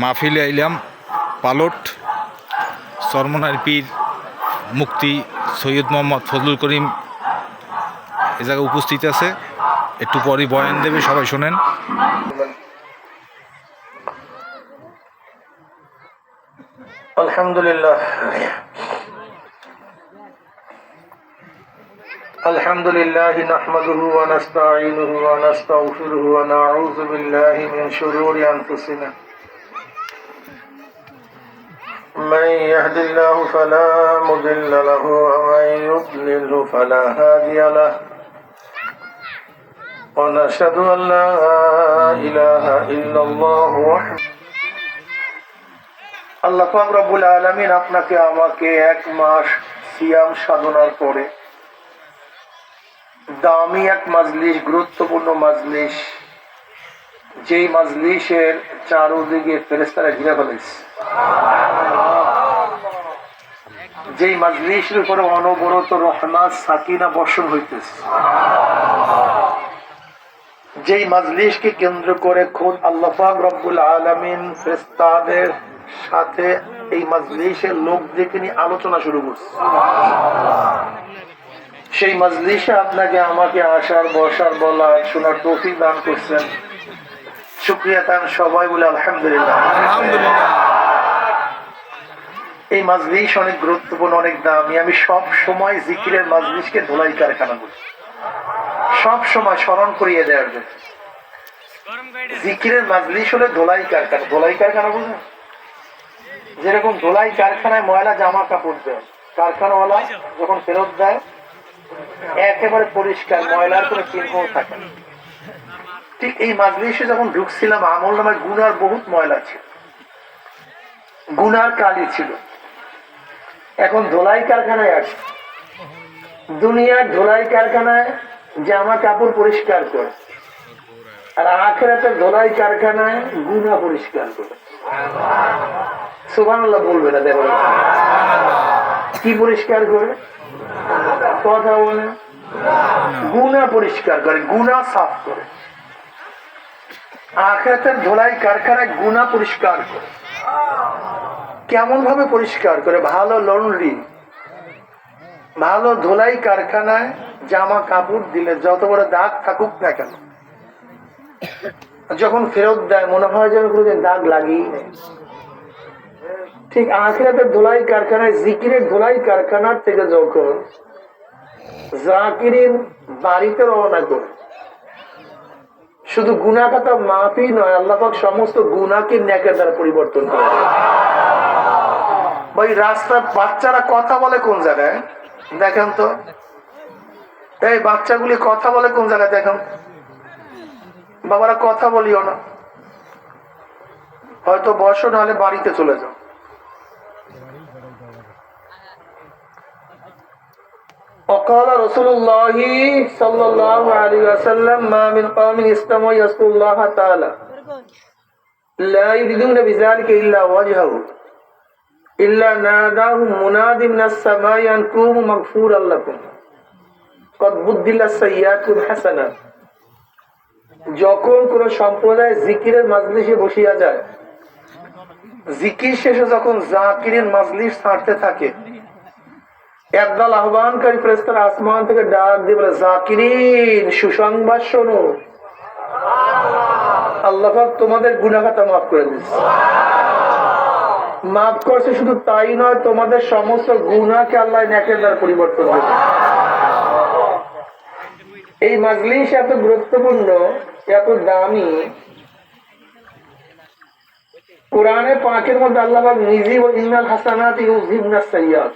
মাহফিলে আইলাম পালট চরমনার পীর মুক্তি সৈয়দ মোহাম্মদ ফজলুল করিম এ জায়গায় উপস্থিত আছে। একটু পরই বয়ান দেবে, সবাই শোনেন। আলহামদুলিল্লাহ আলহামদুলিল্লাহ নাহমাদুহু ওয়া নাস্তাঈনুহু ওয়া নাস্তাগফিরুহু ওয়া নাউযু বিল্লাহি মিন শুরুরি আনফুসিনা মান ইয়াহদিল্লাহু ফালা মুদিল্লা লাহু ওয়া মান ইউদ্লিলহু ফালা হাদিয়া লাহু ওয়া নাশহাদু আন লা ইলাহা ইল্লাল্লাহু ওয়াহদাহু আল্লাহ পাক রব্বুল আলামিন আপনাকে আমাকে এক মাস সিয়াম সাধনার পরে দামি এক মাজলিস, গুরুত্বপূর্ণ মাজলিস, যেই মাজলিসের চারদিকে ফেরেশতারা ঘিরে ফেলেছে, যেই মাজলিসের উপরে অনবরত রহমত সাকিনা বর্ষণ হইতেছে, যেই মাজলিসকে কেন্দ্র করে খোদ আল্লাহ পাক রব্বুল আলামিন ফেরেশতাদের সাথে এই মাজলিসের লোকদেরকে নিয়ে আলোচনা শুরু করছে, সেই মাজলিসে আপনাকে আমাকে আসার, বসার, বলার, শোনার তৌফিক দান করছেন। শুকরিয়া তান সবাই বলে আলহামদুলিল্লাহ। এই মাজলিস অনেক গুরুত্বপূর্ণ, অনেক দামি। আমি সব সময় জিকিরের মাজলিসকে ধোলাই কারখানা বলি, সব সময় স্মরণ করিয়ে দেওয়ার জন্য। জিকিরের মাজলিস হলে ধোলাই কারখানা। ধোলাই কারখানা বুঝলেন? যেরকম ধোলাই কারখানায় ময়লা জামা কাপড় দেয়, কারখানাওয়ালা যখন ফেরত দেয় একেবারে পরিষ্কার, ময়লার কোনো চিহ্ন থাকে না। ঠিক এই মাজলিসে যখন ঢুকছিলাম, আমল নামায় গুনার বহুত ময়লা ছিল, গুনার কালি ছিল। এখন ধোলাই কারখানায় আসে, দুনিয়ার ধোলাই কারখানায় জামা কাপড় পরিষ্কার করে, আর আখিরাতের ধোলাই কারখানায় গুনাহ পরিষ্কার করে। সুবহানাল্লাহ বলবে না? দেখো কি পরিষ্কার করে, কথা বলে, গুনাহ পরিষ্কার করে, গুনাহ সাফ করে। আখিরাতের ধোলাই কারখানায় গুনাহ পরিষ্কার করে। কেমন ভাবে পরিষ্কার করে? ভালো লন্ড্রি, ভালো ধোলাই কারখানায় জামা কাপড় দিলে যত বড় দাগ থাকুক না কেন, যখন ফেরত দেয় মনে হয় যেন কোনোদিন দাগ লাগিয়ে নেই। ঠিক আখিরাতের ধোলাই কারখানায়, জিকিরের ধোলাই কারখানার থেকে যখন জাকিরিন বাড়িতে রওনা করে, শুধু গুনাহ খাতা মাফই নয়, আল্লাহ পাক সমস্ত গুনাহকে নেকের দ্বারা পরিবর্তন করে। ভাই রাস্তার বাচ্চারা কথা বলে কোন জায়গায় দেখেন তো? এই বাচ্চাগুলি কথা বলে কোন জায়গায় দেখেন? বাবারা কথা বলিও না, হয়তো বসো, নাহলে বাড়িতে চলে যাও। وقال رسول الله صلى الله عليه وسلم ما من قوم استمعوا يذكرون الله تعالى لا يريدون بذلك إلا وجهه إلا ناداهم مناد من السماء أن قوموا مغفورا لكم قد بدلت سيئاتكم حسنات। যখন কোন সম্প্রদায় জিকিরের মাজলিসে বসিয়া যায়, জিকির শেষে যখন জাকিরের মাজলিস ছাড়তে থাকে, একদল আহ্বানকারী ফেরেশতারা আসমান থেকে ডাক দিয়ে বলে, জাকিরিন সুসংবাদ শোনো, আল্লাহ পাক তোমাদের গুনাহ খাতা মাফ করে দিয়েছে। মাফ করছে শুধু তাই নয়, তোমাদের সমস্ত গুনাহকে আল্লাহ নেকের দ্বারা পরিবর্তন করেছে। এই মাজলিস এত গুরুত্বপূর্ণ, এত দামি। কোরআনে পাকের মধ্যে আল্লাহ পাক নিজেই বলেন, ইন্নাল হাসানাতি ইউযহিবনাস সাইয়্যাত,